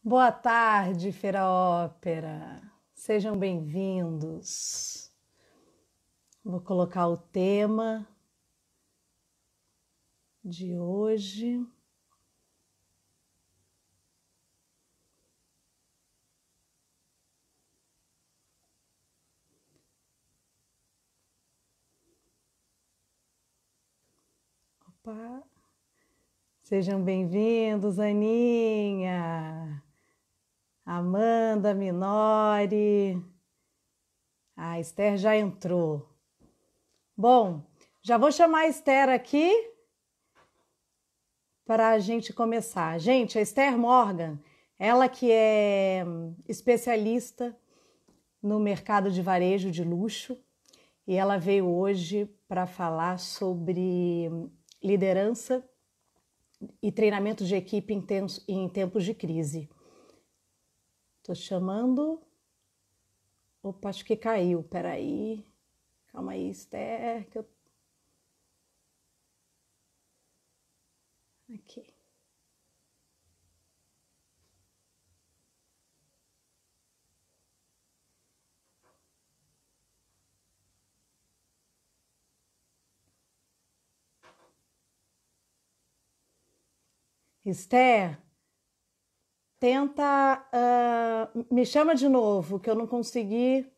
Boa tarde, Feira Ópera. Sejam bem-vindos. Vou colocar o tema de hoje. Opa. Sejam bem-vindos, Aninha, Amanda Minori. A Esther já entrou. Bom, já vou chamar a Esther aqui para a gente começar. Gente, a Esther Morgan, ela que é especialista no mercado de varejo de luxo, e ela veio hoje para falar sobre liderança e treinamento de equipe em tempos de crise. Estou chamando... Opa, acho que caiu. Peraí. Calma aí, Esther. Aqui. Esther, tenta... me chama de novo, que eu não consegui...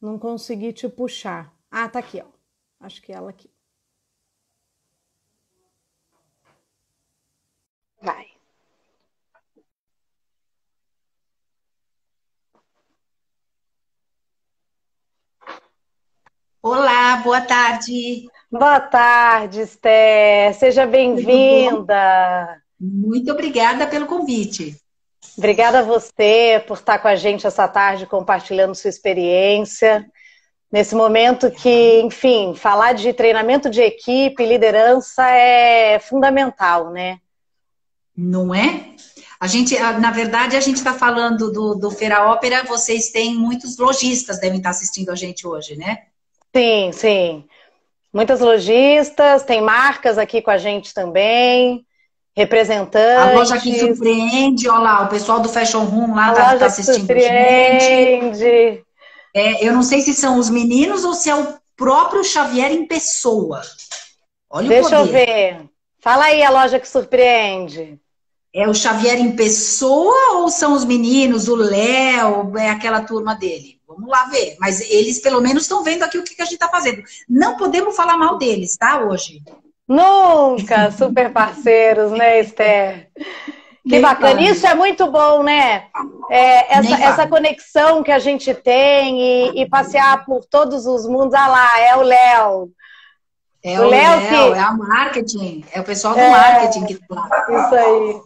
Não consegui te puxar. Ah, tá aqui, ó. Acho que é ela aqui. Vai. Olá, boa tarde. Boa tarde, Esther. Seja Tudo bom? bem-vinda. Muito obrigada pelo convite. Obrigada a você por estar com a gente essa tarde compartilhando sua experiência. Nesse momento que, enfim, falar de treinamento de equipe, liderança é fundamental, né? Não é? Na verdade, a gente está falando do Feira Ópera, vocês têm muitos lojistas devem estar assistindo a gente hoje, né? Sim, sim. Muitas lojistas, tem marcas aqui com a gente também, A loja que representantes, surpreende, olha lá, o pessoal do Fashion Room lá a tá loja que assistindo a gente. surpreende. Eu não sei se são os meninos ou se é o próprio Xavier em pessoa. Olha o Deixa eu poder. ver. Fala aí a loja que surpreende. É o Xavier em pessoa ou são os meninos, o Léo, é aquela turma dele? Vamos lá ver. Mas eles pelo menos estão vendo aqui o que a gente está fazendo. Não podemos falar mal deles, tá? Hoje. Nunca, super parceiros, né, Esther? Que Nem bacana. fale, Isso é muito bom, né? nem Essa fale. conexão que a gente tem e passear por todos os mundos. Ah lá, é o Léo. É O o Léo Léo, é que... a marketing, é o pessoal do É, marketing que está lá. isso aí.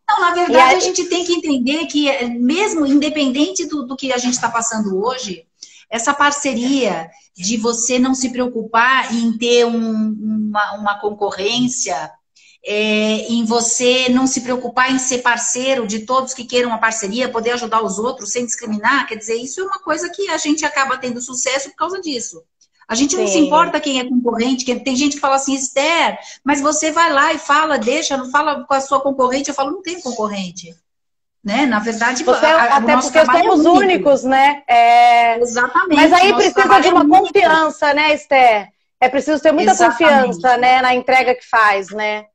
Não, na E verdade, a aí, gente tem que entender que, mesmo independente do que a gente está passando hoje, essa parceria de você não se preocupar em ter uma concorrência, em você não se preocupar em ser parceiro de todos que queiram uma parceria, poder ajudar os outros sem discriminar, quer dizer, isso é uma coisa que a gente acaba tendo sucesso por causa disso. A gente não se sim. importa quem é concorrente, tem gente que fala assim, Esther, mas você vai lá e fala, deixa, não fala com a sua concorrente, eu falo, não tem concorrente. Né? Na verdade, Você, o até nosso porque trabalho é somos único. únicos, né? Mas Exatamente, aí nosso precisa trabalho de é uma único. confiança, né, Esther? É preciso ter muita confiança, Exatamente. né, na entrega que faz, né?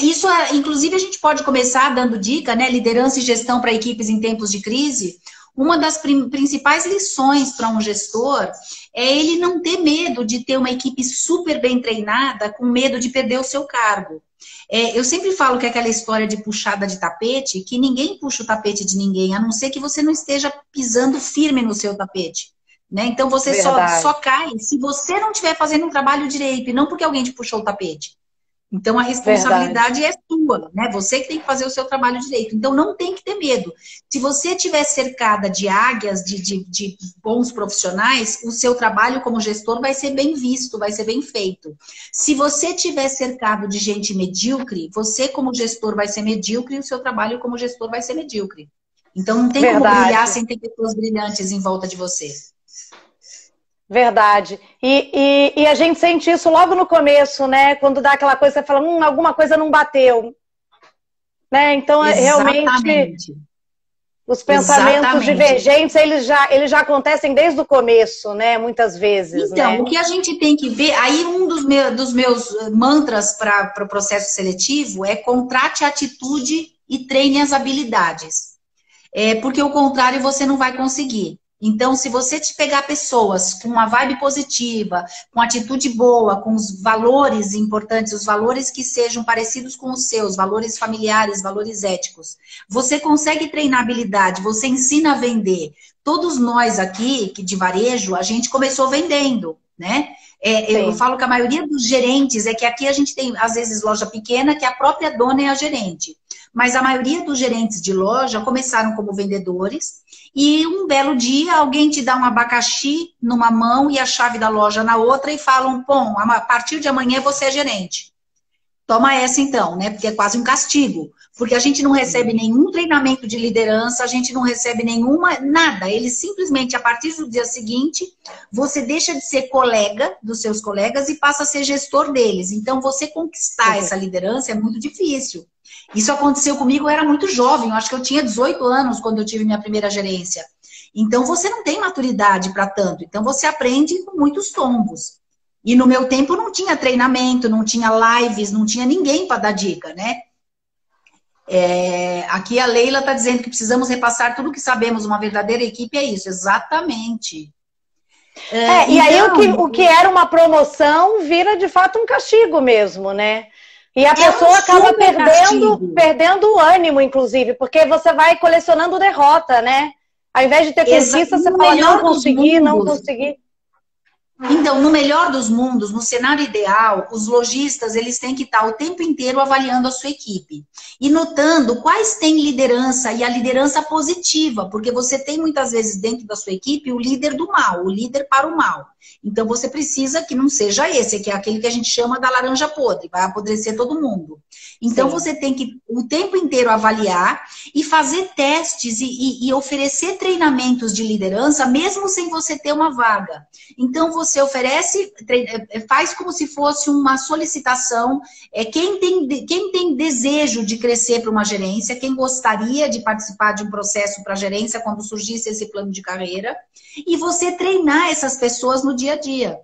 Isso, inclusive, a gente pode começar dando dica, né? Liderança e gestão para equipes em tempos de crise. Uma das principais lições para um gestor é ele não ter medo de ter uma equipe super bem treinada, com medo de perder o seu cargo. Eu sempre falo que é aquela história de puxada de tapete, que ninguém puxa o tapete de ninguém, a não ser que você não esteja pisando firme no seu tapete. Né? Então você só Verdade, cai se você não estiver fazendo um trabalho direito, e não porque alguém te puxou o tapete. Então, a verdade. responsabilidade é sua, né? Você que tem que fazer o seu trabalho direito. Então, não tem que ter medo. Se você estiver cercada de águias, de bons profissionais, o seu trabalho como gestor vai ser bem visto, vai ser bem feito. Se você estiver cercado de gente medíocre, você como gestor vai ser medíocre e o seu trabalho como gestor vai ser medíocre. Então, não tem como brilhar Verdade. sem ter pessoas brilhantes em volta de você. Verdade. E a gente sente isso logo no começo, né? Quando dá aquela coisa, você fala, alguma coisa não bateu. Né? Então, realmente, Exatamente. os pensamentos divergentes, eles já acontecem desde o começo, né? Muitas vezes, então, né? o que a gente tem que ver, aí um dos meus mantras para o processo seletivo é contrate a atitude e treine as habilidades. Porque o contrário você não vai conseguir. Então, se você te pegar pessoas com uma vibe positiva, com atitude boa, com os valores importantes, os valores que sejam parecidos com os seus, valores familiares, valores éticos, você consegue treinar habilidade, você ensina a vender. Todos nós aqui, que de varejo, a gente começou vendendo, né? Eu falo que a maioria dos gerentes, é que aqui a gente tem, às vezes, loja pequena, que a própria dona é a gerente. Mas a maioria dos gerentes de loja começaram como vendedores e um belo dia alguém te dá um abacaxi numa mão e a chave da loja na outra e falam, bom, a partir de amanhã você é gerente. Toma essa então, né? Porque é quase um castigo. Porque a gente não recebe nenhum treinamento de liderança, a gente não recebe nada. Eles simplesmente, a partir do dia seguinte, você deixa de ser colega dos seus colegas e passa a ser gestor deles. Então, você conquistar essa liderança é muito difícil. Isso aconteceu comigo, eu era muito jovem, eu acho que eu tinha 18 anos quando eu tive minha primeira gerência. Então, você não tem maturidade para tanto. Então, você aprende com muitos tombos. E no meu tempo não tinha treinamento, não tinha lives, não tinha ninguém para dar dica, né? Aqui a Leila está dizendo que precisamos repassar tudo o que sabemos, uma verdadeira equipe é isso, exatamente. E aí o que era uma promoção vira de fato um castigo mesmo, né? E a pessoa acaba perdendo o ânimo, inclusive, porque você vai colecionando derrota, né? Ao invés de ter conquista, você fala, não consegui. Então, no melhor dos mundos, no cenário ideal, os lojistas, eles têm que estar o tempo inteiro avaliando a sua equipe. E notando quais têm liderança, e a liderança positiva, porque você tem muitas vezes dentro da sua equipe o líder do mal, o líder para o mal. Então, você precisa que não seja esse, que é aquele que a gente chama da laranja podre, vai apodrecer todo mundo. Então, você tem que o tempo inteiro avaliar e fazer testes e oferecer treinamentos de liderança, mesmo sem você ter uma vaga. Então, você oferece, faz como se fosse uma solicitação. Quem tem desejo de crescer para uma gerência, quem gostaria de participar de um processo para gerência quando surgisse esse plano de carreira, e você treinar essas pessoas no dia a dia.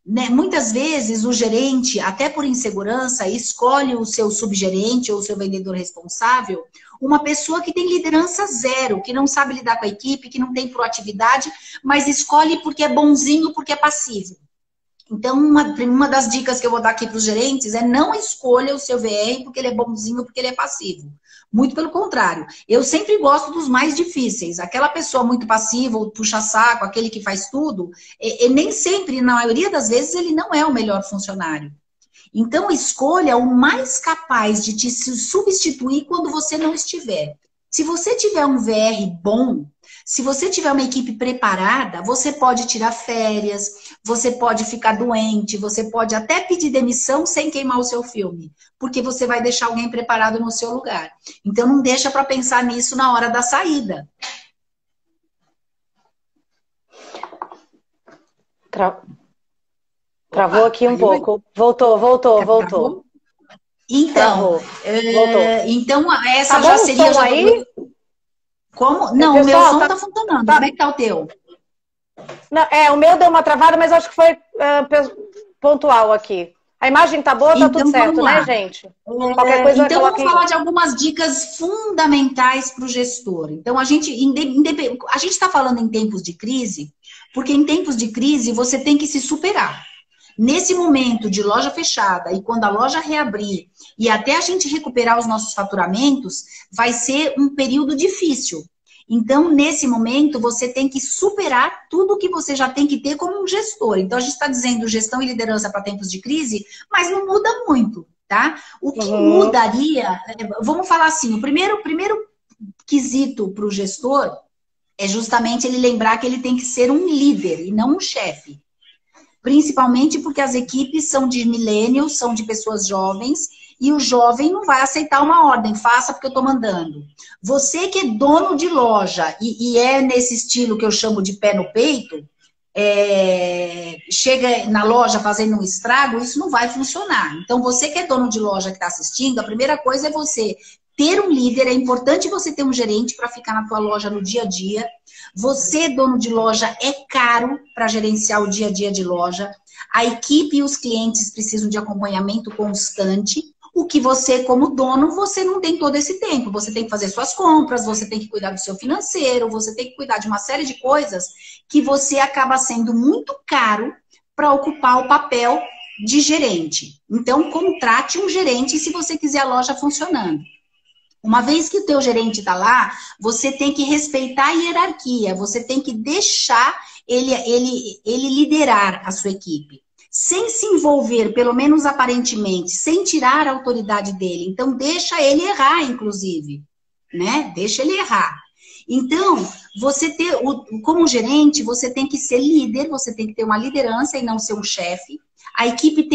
Né? Muitas vezes o gerente, até por insegurança, escolhe o seu subgerente ou o seu vendedor responsável, uma pessoa que tem liderança zero, que não sabe lidar com a equipe, que não tem proatividade, mas escolhe porque é bonzinho, porque é passivo. Então, uma das dicas que eu vou dar aqui para os gerentes é não escolha o seu VR porque ele é bonzinho, porque ele é passivo. Muito pelo contrário. Eu sempre gosto dos mais difíceis. Aquela pessoa muito passiva, o puxa-saco, aquele que faz tudo, nem sempre, na maioria das vezes, ele não é o melhor funcionário. Então, escolha o mais capaz de te substituir quando você não estiver. Se você tiver um VR bom, se você tiver uma equipe preparada, você pode tirar férias, você pode ficar doente, você pode até pedir demissão sem queimar o seu filme, porque você vai deixar alguém preparado no seu lugar. Então, não deixa para pensar nisso na hora da saída. Travou aqui um pouco. Voltou. Então, então essa tá já bom, seria... Já aí? Como? Não, o meu som tá funcionando. Como é que tá o teu? Não, o meu deu uma travada, mas acho que foi pontual aqui. A imagem tá boa, tá tudo certo, né, gente? Qualquer coisa então, vamos falar de algumas dicas fundamentais para o gestor. Então, a gente está falando em tempos de crise, porque em tempos de crise você tem que se superar. Nesse momento de loja fechada e quando a loja reabrir e até a gente recuperar os nossos faturamentos, vai ser um período difícil. Então, nesse momento, você tem que superar tudo que você já tem que ter como um gestor. Então, a gente está dizendo gestão e liderança para tempos de crise, mas não muda muito, tá? O que mudaria, vamos falar assim, o primeiro quesito para o gestor é justamente ele lembrar que ele tem que ser um líder e não um chefe. Principalmente porque as equipes são de millennials, são de pessoas jovens, e o jovem não vai aceitar uma ordem, faça porque eu estou mandando. Você que é dono de loja, e é nesse estilo que eu chamo de pé no peito, chega na loja fazendo um estrago, isso não vai funcionar. Então, você que é dono de loja que está assistindo, a primeira coisa é você ter um líder, é importante você ter um gerente para ficar na tua loja no dia a dia. Você, dono de loja, é caro para gerenciar o dia a dia de loja. A equipe e os clientes precisam de acompanhamento constante. O que você, como dono, você não tem todo esse tempo. Você tem que fazer suas compras, você tem que cuidar do seu financeiro, você tem que cuidar de uma série de coisas que você acaba sendo muito caro para ocupar o papel de gerente. Então, contrate um gerente se você quiser a loja funcionando. Uma vez que o teu gerente está lá, você tem que respeitar a hierarquia, você tem que deixar ele liderar a sua equipe. Sem se envolver, pelo menos aparentemente, sem tirar a autoridade dele. Então, deixa ele errar, inclusive. Né? Deixa ele errar. Então, como gerente, você tem que ser líder, você tem que ter uma liderança e não ser um chefe. A equipe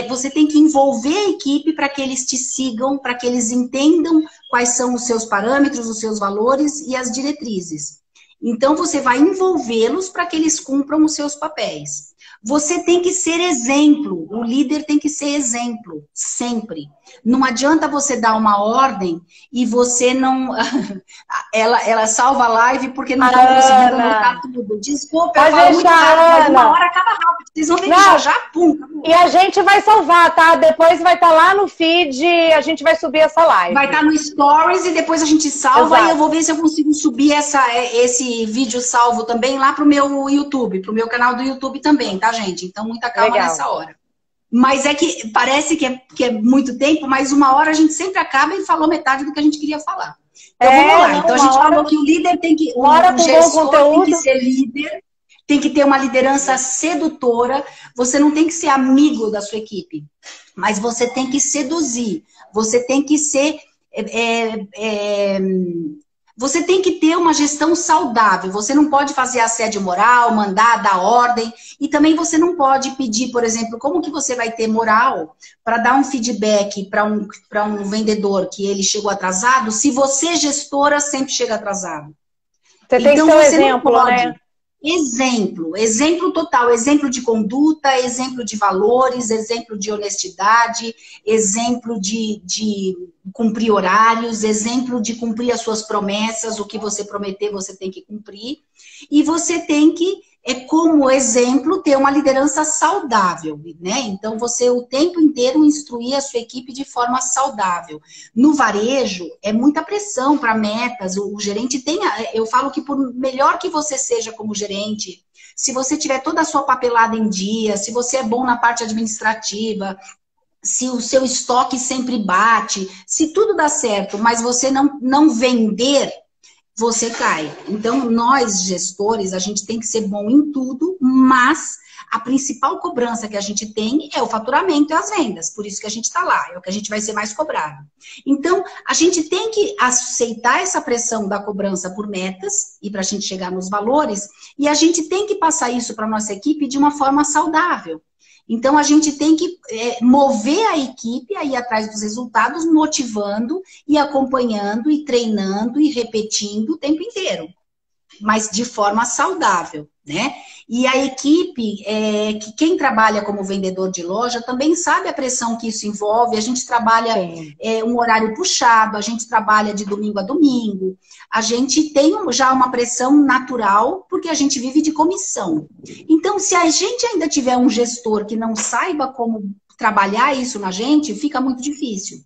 você tem que envolver a equipe para que eles te sigam, para que eles entendam quais são os seus parâmetros, os seus valores e as diretrizes. Então, você vai envolvê-los para que eles cumpram os seus papéis. Você tem que ser exemplo, o líder tem que ser exemplo, sempre. Não adianta você dar uma ordem e você não... ela salva a live porque não estão conseguindo anotar tudo. Desculpa, eu falo muito rápido, mas uma hora acaba rápido. Vocês vão ver já, pum. E a gente vai salvar, tá? Depois vai estar lá no feed, a gente vai subir essa live. Vai estar no Stories e depois a gente salva. Exato. E eu vou ver se eu consigo subir esse vídeo salvo também lá pro meu YouTube, pro meu canal do YouTube também, tá, gente? Então, muita calma nessa hora. Mas é que parece que é muito tempo, mas uma hora a gente sempre acaba e falou metade do que a gente queria falar. Então, vamos lá. Então, a gente falou que o líder tem que... O gestor tem que ser líder, tem que ter uma liderança sedutora. Você não tem que ser amigo da sua equipe, mas você tem que seduzir. Você tem que ser... Você tem que ter uma gestão saudável. Você não pode fazer assédio moral, mandar, dar ordem. E também você não pode pedir, por exemplo, como que você vai ter moral para dar um feedback para um vendedor que ele chegou atrasado, se você, gestora, sempre chega atrasado. Você tem que ser um exemplo, né? Exemplo total, exemplo de conduta, exemplo de valores, exemplo de honestidade, exemplo de cumprir horários, exemplo de cumprir as suas promessas, o que você prometer você tem que cumprir, e você tem que, como exemplo, ter uma liderança saudável, né? Então, você o tempo inteiro instruir a sua equipe de forma saudável. No varejo, é muita pressão para metas, o gerente tem, eu falo que por melhor que você seja como gerente, se você tiver toda a sua papelada em dia, se você é bom na parte administrativa, se o seu estoque sempre bate, se tudo dá certo, mas você não vender, você cai. Então, nós, gestores, a gente tem que ser bom em tudo, mas a principal cobrança que a gente tem é o faturamento e as vendas. Por isso que a gente está lá, é o que a gente vai ser mais cobrado. Então, a gente tem que aceitar essa pressão da cobrança por metas e para a gente chegar nos valores, e a gente tem que passar isso para a nossa equipe de uma forma saudável. Então, a gente tem que mover a equipe a ir atrás dos resultados, motivando e acompanhando e treinando e repetindo o tempo inteiro, mas de forma saudável, né? E a equipe, que quem trabalha como vendedor de loja também sabe a pressão que isso envolve. A gente trabalha um horário puxado, a gente trabalha de domingo a domingo, a gente tem já uma pressão natural, porque a gente vive de comissão. Então, se a gente ainda tiver um gestor que não saiba como trabalhar isso na gente, fica muito difícil.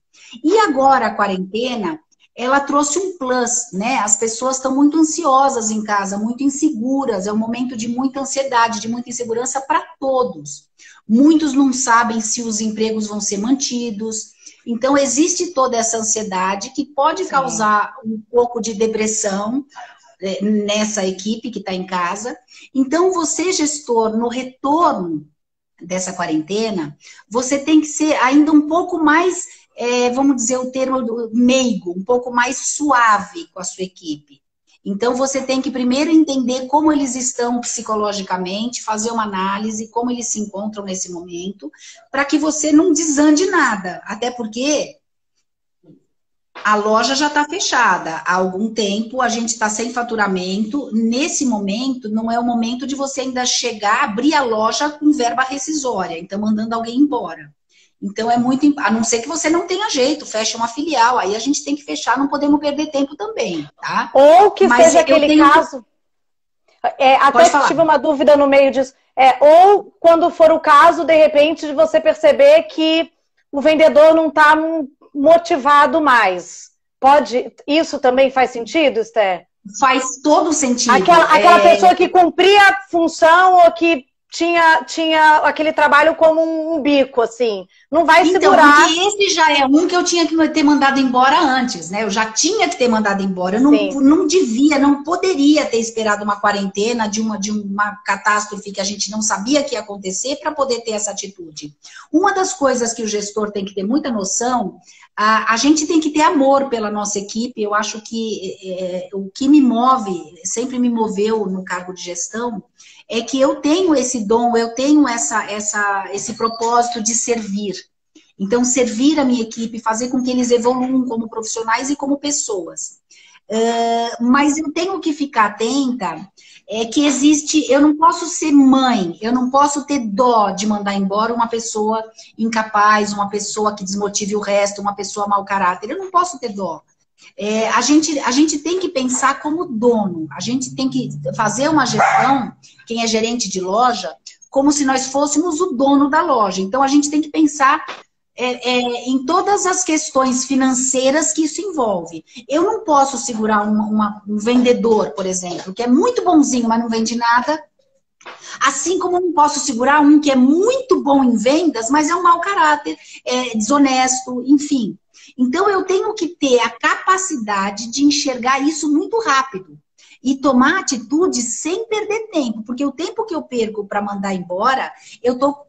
E agora a quarentena, ela trouxe um plus, né? As pessoas estão muito ansiosas em casa, muito inseguras, é um momento de muita ansiedade, de muita insegurança para todos. Muitos não sabem se os empregos vão ser mantidos. Então, existe toda essa ansiedade que pode causar um pouco de depressão nessa equipe que está em casa. Então, você, gestor, no retorno dessa quarentena, você tem que ser ainda um pouco mais... vamos dizer o termo meigo, um pouco mais suave com a sua equipe. Então, você tem que primeiro entender como eles estão psicologicamente, fazer uma análise, como eles se encontram nesse momento, para que você não desande nada. Até porque a loja já está fechada há algum tempo, a gente está sem faturamento. Nesse momento, não é o momento de você ainda chegar, abrir a loja com verba rescisória, então mandando alguém embora. Então é muito, a não ser que você não tenha jeito, feche uma filial, aí a gente tem que fechar, não podemos perder tempo também, tá? Ou que seja aquele caso, até que tive uma dúvida no meio disso, ou quando for o caso, de repente, de você perceber que o vendedor não está motivado mais. Isso também faz sentido, Esther? Faz todo sentido. Aquela pessoa que cumpria a função ou que tinha aquele trabalho como um bico, assim. Não vai segurar. Porque esse já é um que eu tinha que ter mandado embora antes, né? Eu já tinha que ter mandado embora. Eu não devia, não poderia ter esperado uma quarentena de uma catástrofe que a gente não sabia que ia acontecer para poder ter essa atitude. Uma das coisas que o gestor tem que ter muita noção, a gente tem que ter amor pela nossa equipe. Eu acho que o que me move, sempre me moveu no cargo de gestão, é que eu tenho esse dom, eu tenho esse propósito de servir. Então, servir a minha equipe, fazer com que eles evoluam como profissionais e como pessoas. Mas eu tenho que ficar atenta, que existe, eu não posso ser mãe, eu não posso ter dó de mandar embora uma pessoa incapaz, uma pessoa que desmotive o resto, uma pessoa mau caráter, eu não posso ter dó. A gente tem que pensar como dono, a gente tem que fazer uma gestão, quem é gerente de loja, como se nós fôssemos o dono da loja. Então, a gente tem que pensar em todas as questões financeiras que isso envolve. Eu não posso segurar um vendedor, por exemplo, que é muito bonzinho, mas não vende nada, assim como eu não posso segurar um que é muito bom em vendas, mas é um mau caráter, desonesto, enfim. Então, eu tenho que ter a capacidade de enxergar isso muito rápido e tomar atitude sem perder tempo, porque o tempo que eu perco para mandar embora, eu estou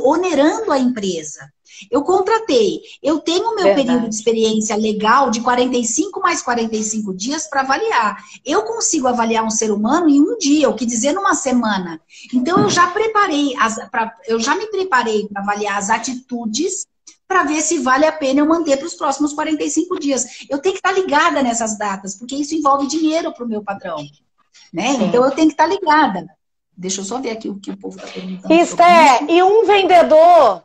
onerando a empresa. Eu contratei, eu tenho o meu período de experiência legal de 45 mais 45 dias para avaliar. Eu consigo avaliar um ser humano em um dia, o que dizer numa semana. Então, eu já me preparei para avaliar as atitudes para ver se vale a pena eu manter para os próximos 45 dias. Eu tenho que estar ligada nessas datas, porque isso envolve dinheiro para o meu patrão. Né? Então, eu tenho que estar ligada. Deixa eu só ver aqui o que o povo está perguntando. Esther, e um vendedor,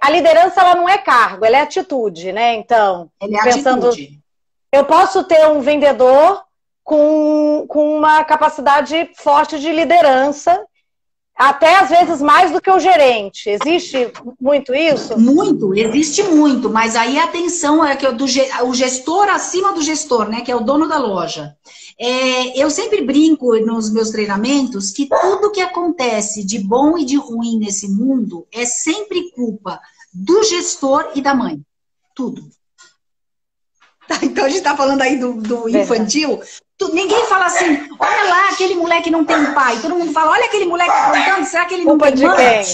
a liderança ela não é cargo, ela é atitude, né? Então, atitude. Eu posso ter um vendedor com uma capacidade forte de liderança, até às vezes mais do que o gerente. Existe muito isso? Muito, existe muito, mas aí a atenção é que o gestor acima do gestor, né, que é o dono da loja. Eu sempre brinco nos meus treinamentos que tudo que acontece de bom e de ruim nesse mundo é sempre culpa do gestor e da mãe. Tudo. Tá, então a gente tá falando aí do infantil. Ninguém fala assim, olha lá, aquele moleque não tem pai. Todo mundo fala, olha aquele moleque aprontando, será que ele não tem mãe?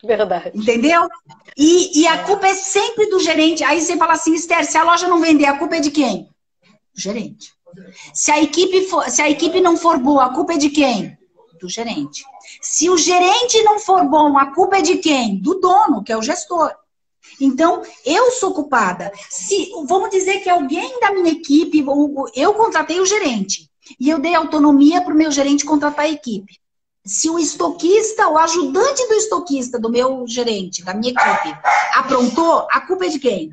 Verdade. Entendeu? E a culpa é sempre do gerente. Aí você fala assim, Esther, se a loja não vender, a culpa é de quem? Do gerente. Se a equipe não for boa, a culpa é de quem? Do gerente. Se o gerente não for bom, a culpa é de quem? Do dono, que é o gestor. Então, eu sou culpada. Vamos dizer que alguém da minha equipe, eu contratei o gerente e eu dei autonomia para o meu gerente contratar a equipe. Se o estoquista, o ajudante do estoquista, do meu gerente, da minha equipe, aprontou, a culpa é de quem?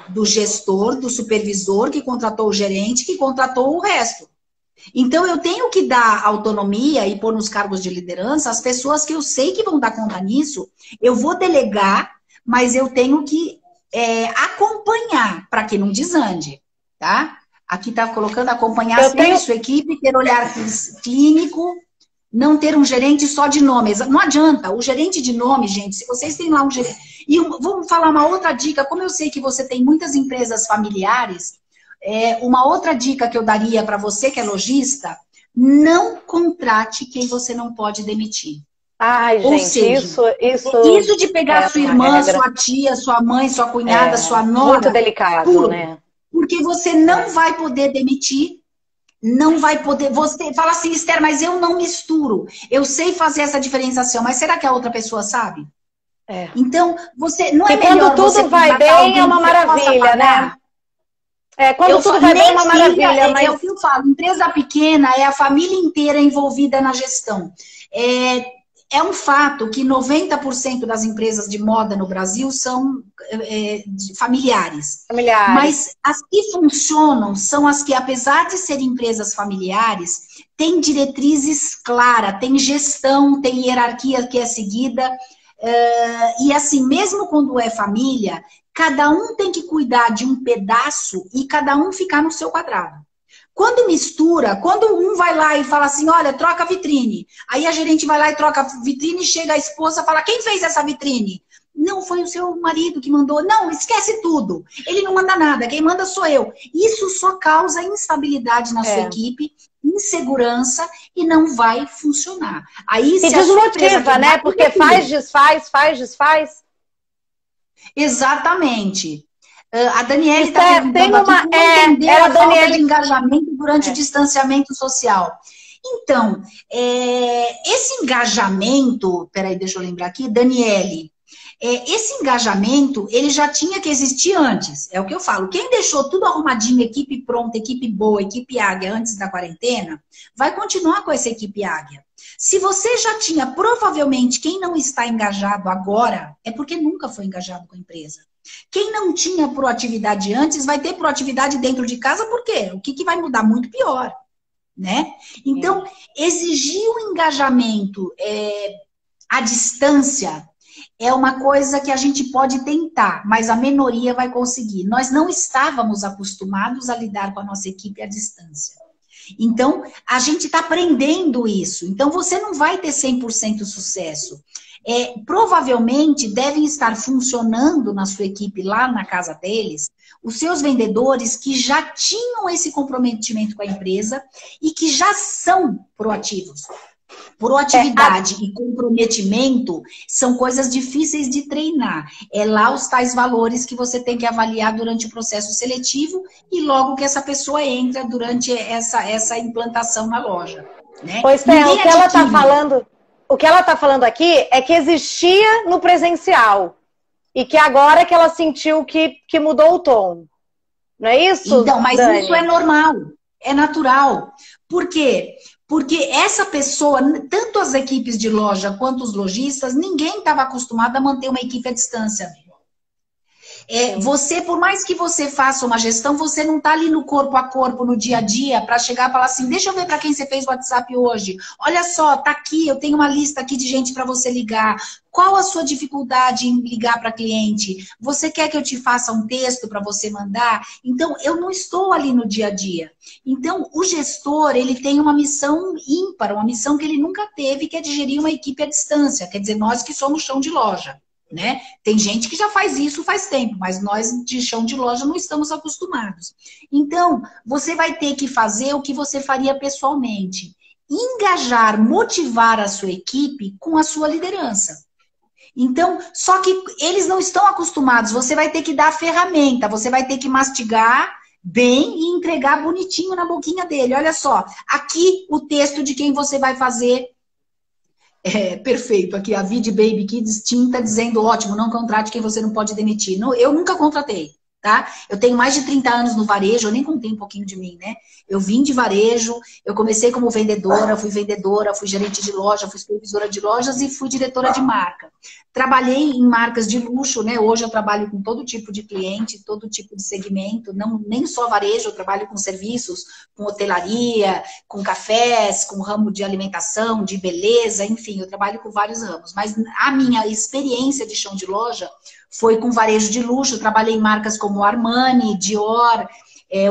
Do gestor, do supervisor que contratou o gerente, que contratou o resto. Então, eu tenho que dar autonomia e pôr nos cargos de liderança as pessoas que eu sei que vão dar conta nisso. Eu vou delegar, mas eu tenho que acompanhar para que não desande, tá? Aqui tá colocando acompanhar a sua equipe, ter olhar clínico, não ter um gerente só de nome. Não adianta, o gerente de nome, gente, se vocês têm lá um gerente... E vamos falar uma outra dica, como eu sei que você tem muitas empresas familiares, uma outra dica que eu daria para você que é lojista, não contrate quem você não pode demitir. Ai, Ou gente, seja, isso de pegar sua irmã, sua tia, sua mãe, sua cunhada, sua nora... Muito delicado, tudo, né? Porque você não vai poder demitir, não vai poder... Você fala assim, Esther, mas eu não misturo. Eu sei fazer essa diferenciação, mas será que a outra pessoa sabe? Então, você não é melhor quando tudo vai bem, é uma maravilha, né? Quando tudo vai bem, é uma maravilha. Mas... É o que eu falo, empresa pequena é a família inteira envolvida na gestão. é um fato que 90% das empresas de moda no Brasil são familiares. Mas as que funcionam são as que, apesar de serem empresas familiares, têm diretrizes claras, tem gestão, tem hierarquia que é seguida. E assim, mesmo quando é família, cada um tem que cuidar de um pedaço e cada um ficar no seu quadrado. Quando mistura, quando um vai lá e fala assim, olha, troca a vitrine. Aí a gerente vai lá e troca a vitrine, chega a esposa e fala, quem fez essa vitrine? Não, foi o seu marido que mandou. Não, esquece tudo. Ele não manda nada, quem manda sou eu. Isso só causa instabilidade na sua equipe, insegurança e não vai funcionar. Aí, se desmotiva, né? Porque faz, desfaz. Exatamente. A Daniela está perguntando aqui como entender a falta de engajamento durante o distanciamento social. Então, esse engajamento, peraí, deixa eu lembrar aqui, Daniele, esse engajamento, ele já tinha que existir antes, é o que eu falo. Quem deixou tudo arrumadinho, equipe pronta, equipe boa, equipe águia antes da quarentena, vai continuar com essa equipe águia. Se você já tinha, provavelmente, quem não está engajado agora, é porque nunca foi engajado com a empresa. Quem não tinha proatividade antes, vai ter proatividade dentro de casa, por quê? O que vai mudar? Muito pior, né? Então, exigir o engajamento à distância é uma coisa que a gente pode tentar, mas a minoria vai conseguir. Nós não estávamos acostumados a lidar com a nossa equipe à distância. Então, a gente está aprendendo isso. Então, você não vai ter 100% sucesso. Provavelmente, devem estar funcionando na sua equipe, lá na casa deles, os seus vendedores que já tinham esse comprometimento com a empresa e que já são proativos. Proatividade e comprometimento são coisas difíceis de treinar. É lá os tais valores que você tem que avaliar durante o processo seletivo e logo que essa pessoa entra durante essa implantação na loja. Né? Pois o que ela está falando aqui é que existia no presencial e que agora é que ela sentiu que mudou o tom. Não é isso, então, mas Dani? Isso é normal, é natural. Por quê? Porque essa pessoa, tanto as equipes de loja quanto os lojistas, ninguém estava acostumado a manter uma equipe à distância. Você, por mais que você faça uma gestão, você não está ali no corpo a corpo, no dia a dia, para chegar e falar assim, deixa eu ver para quem você fez o WhatsApp hoje. Olha só, tá aqui, eu tenho uma lista aqui de gente para você ligar. Qual a sua dificuldade em ligar para cliente? Você quer que eu te faça um texto para você mandar? Então, eu não estou ali no dia a dia. Então, o gestor, ele tem uma missão ímpar, uma missão que ele nunca teve, que é de gerir uma equipe à distância. Quer dizer, nós que somos chão de loja. Né? Tem gente que já faz isso faz tempo, mas nós de chão de loja não estamos acostumados. Então, você vai ter que fazer o que você faria pessoalmente. Engajar, motivar a sua equipe com a sua liderança. Então, só que eles não estão acostumados, você vai ter que dar a ferramenta, você vai ter que mastigar bem e entregar bonitinho na boquinha dele. Olha só, aqui o texto de quem você vai fazer. Perfeito, aqui a Vide Baby Kids Team tá dizendo, ótimo, não contrate quem você não pode demitir. Não, eu nunca contratei, tá? Eu tenho mais de 30 anos no varejo, eu nem contei um pouquinho de mim, né? Eu vim de varejo, eu comecei como vendedora, fui gerente de loja, fui supervisora de lojas e fui diretora de marca. Trabalhei em marcas de luxo, né? Hoje eu trabalho com todo tipo de cliente, todo tipo de segmento, não, nem só varejo, eu trabalho com serviços, com hotelaria, com cafés, com ramo de alimentação, de beleza, enfim, eu trabalho com vários ramos. Mas a minha experiência de chão de loja foi com varejo de luxo, trabalhei em marcas como Armani, Dior,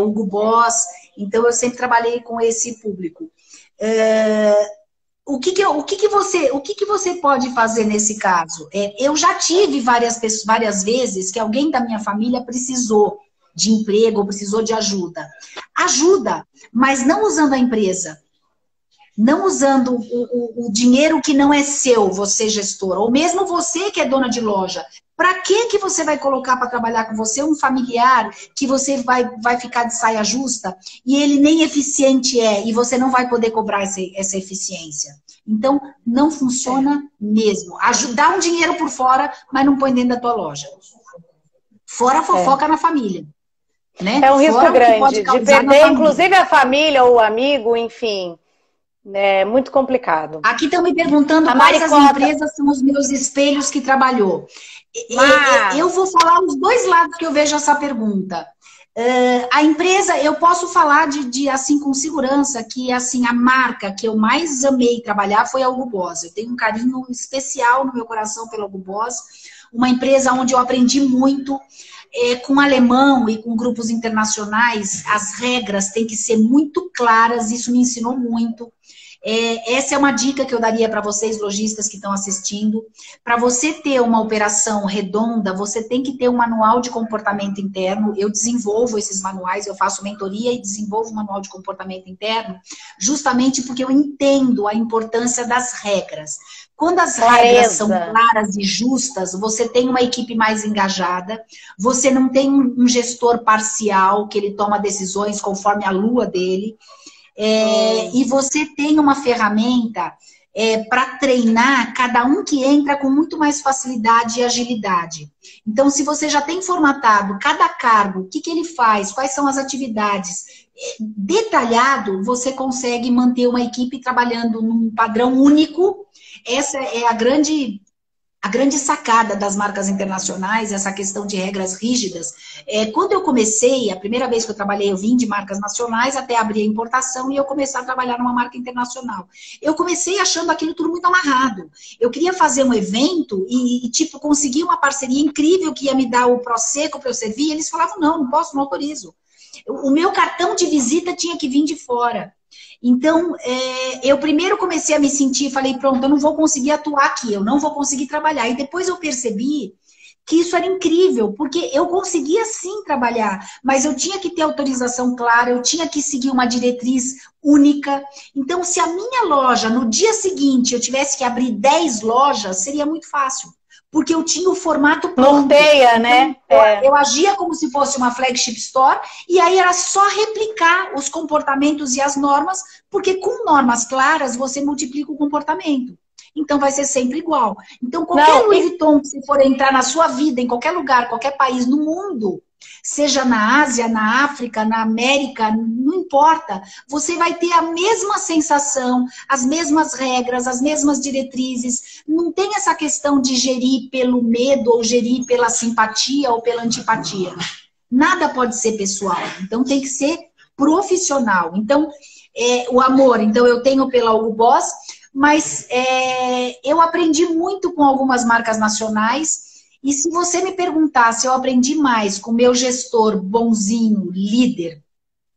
Hugo Boss, então eu sempre trabalhei com esse público. O que você pode fazer nesse caso? Eu já tive várias vezes que alguém da minha família precisou de emprego ou precisou de ajuda. Ajuda, mas não usando a empresa. Não usando o dinheiro que não é seu, você gestor, ou mesmo você que é dona de loja. Para que você vai colocar para trabalhar com você um familiar que você vai ficar de saia justa e ele nem eficiente e você não vai poder cobrar essa eficiência? Então, não funciona mesmo. Dá um dinheiro por fora, mas não põe dentro da tua loja. Fora a fofoca na família. Né? É um risco grande de perder, inclusive a família ou o amigo, enfim. É muito complicado. Aqui estão me perguntando quais as empresas são os meus espelhos que trabalhou. Eu vou falar os dois lados que eu vejo essa pergunta. A empresa, eu posso falar assim, com segurança, que assim, a marca que eu mais amei trabalhar foi a Hugo Boss. Eu tenho um carinho especial no meu coração pela Hugo Boss, uma empresa onde eu aprendi muito, com alemão e com grupos internacionais, as regras têm que ser muito claras, isso me ensinou muito. Essa é uma dica que eu daria para vocês, lojistas que estão assistindo. Para você ter uma operação redonda, você tem que ter um manual de comportamento interno. Eu desenvolvo esses manuais, eu faço mentoria e desenvolvo um manual de comportamento interno, justamente porque eu entendo a importância das regras. Quando as regras são claras e justas, você tem uma equipe mais engajada, você não tem um gestor parcial que ele toma decisões conforme a lua dele. E você tem uma ferramenta para treinar cada um que entra com muito mais facilidade e agilidade. Então, se você já tem formatado cada cargo, o que ele faz, quais são as atividades, detalhado, você consegue manter uma equipe trabalhando num padrão único. Essa é a grande sacada das marcas internacionais, essa questão de regras rígidas. Quando eu comecei, a primeira vez que eu trabalhei, eu vim de marcas nacionais até abrir a importação e eu comecei a trabalhar numa marca internacional. Eu comecei achando aquilo tudo muito amarrado. Eu queria fazer um evento e tipo, conseguir uma parceria incrível que ia me dar o Prosecco para eu servir, e eles falavam, não posso, não autorizo. O meu cartão de visita tinha que vir de fora. Então, eu primeiro comecei a me sentir, falei, pronto, eu não vou conseguir atuar aqui, eu não vou conseguir trabalhar. E depois eu percebi que isso era incrível, porque eu conseguia sim trabalhar, mas eu tinha que ter autorização clara, eu tinha que seguir uma diretriz única. Então, se a minha loja, no dia seguinte, eu tivesse que abrir 10 lojas, seria muito fácil. Porque eu tinha o formato pronto. Norteia, né? Eu agia como se fosse uma flagship store, e aí era só replicar os comportamentos e as normas, porque com normas claras você multiplica o comportamento. Então vai ser sempre igual. Então qualquer Louis Vuitton que você for entrar na sua vida, em qualquer lugar, qualquer país no mundo, seja na Ásia, na África, na América, não importa, você vai ter a mesma sensação, as mesmas regras, as mesmas diretrizes. Não tem essa questão de gerir pelo medo ou gerir pela simpatia ou pela antipatia. Nada pode ser pessoal, então tem que ser profissional. Então, o amor, então eu tenho pela Hugo Boss, mas eu aprendi muito com algumas marcas nacionais. E se você me perguntar se eu aprendi mais com o meu gestor bonzinho, líder,